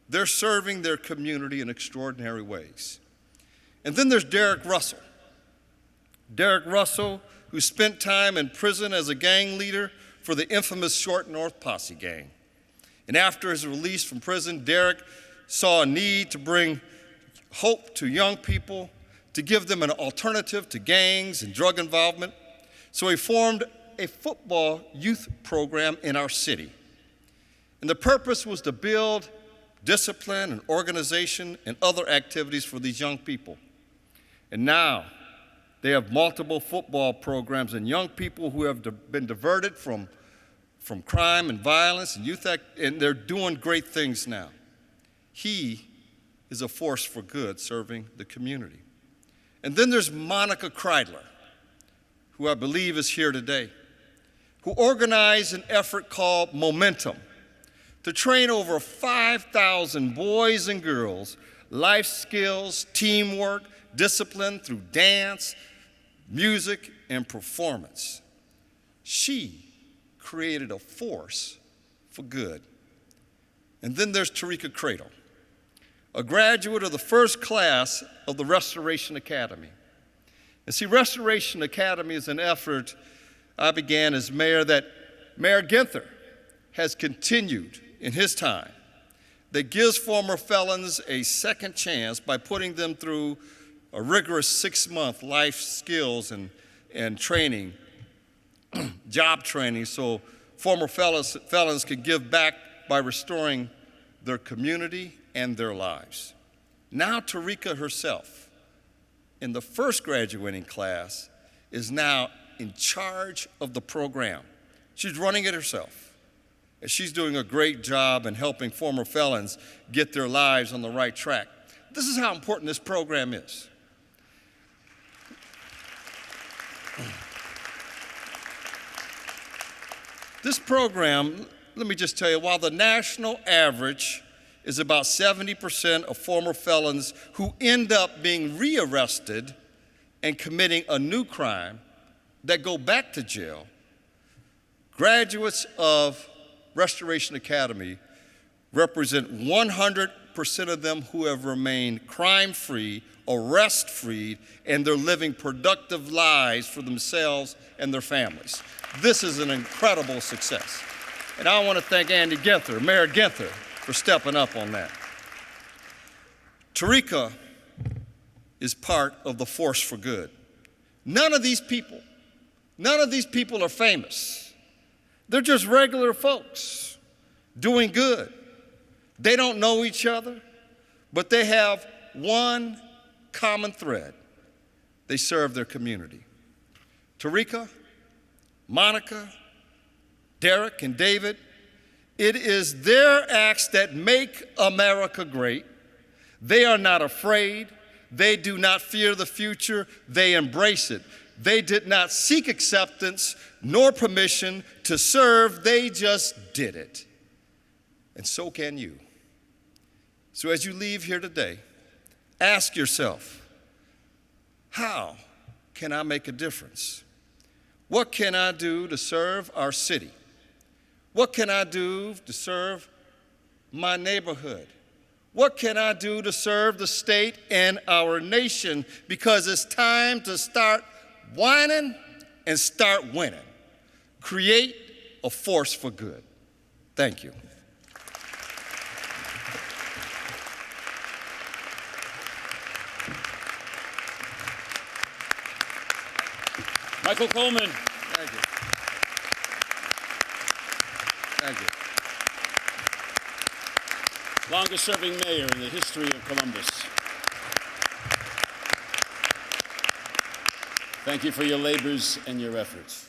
They're serving their community in extraordinary ways. And then there's Derrick Russell. Derrick Russell, who spent time in prison as a gang leader for the infamous Short North Posse gang. And after his release from prison, Derrick saw a need to bring hope to young people, to give them an alternative to gangs and drug involvement. So he formed a football youth program in our city. And the purpose was to build discipline and organization and other activities for these young people. And now they have multiple football programs, and young people who have been diverted from crime and violence and and they're doing great things now. He is a force for good serving the community. And then there's Monica Kreidler, who I believe is here today, who organized an effort called Momentum to train over 5,000 boys and girls life skills, teamwork, discipline through dance, music, and performance. She created a force for good. And then there's Tarika Cradle, a graduate of the first class of the Restoration Academy. And see, Restoration Academy is an effort I began as mayor that Mayor Ginther has continued in his time, that gives former felons a second chance by putting them through a rigorous 6-month life skills and training, job training, so former felons could give back by restoring their community and their lives. Now Tarika herself, in the first graduating class, is now in charge of the program. She's running it herself. And she's doing a great job in helping former felons get their lives on the right track. This is how important this program is. This program, let me just tell you, while the national average is about 70% of former felons who end up being rearrested and committing a new crime that go back to jail, graduates of Restoration Academy represent 100% of them who have remained crime-free, arrest-free, and they're living productive lives for themselves and their families. This is an incredible success. And I want to thank Mayor Ginther, for stepping up on that. Tarika is part of the force for good. None of these people are famous. They're just regular folks doing good. They don't know each other, but they have one common thread. They serve their community. Tarika, Monica, Derrick, and David, it is their acts that make America great. They are not afraid. They do not fear the future. They embrace it. They did not seek acceptance nor permission to serve. They just did it. And so can you. So as you leave here today, ask yourself, how can I make a difference? What can I do to serve our city? What can I do to serve my neighborhood? What can I do to serve the state and our nation? Because it's time to start whining and start winning. Create a force for good. Thank you. Michael Coleman. Thank you. Thank you. Longest serving mayor in the history of Columbus. Thank you for your labors and your efforts.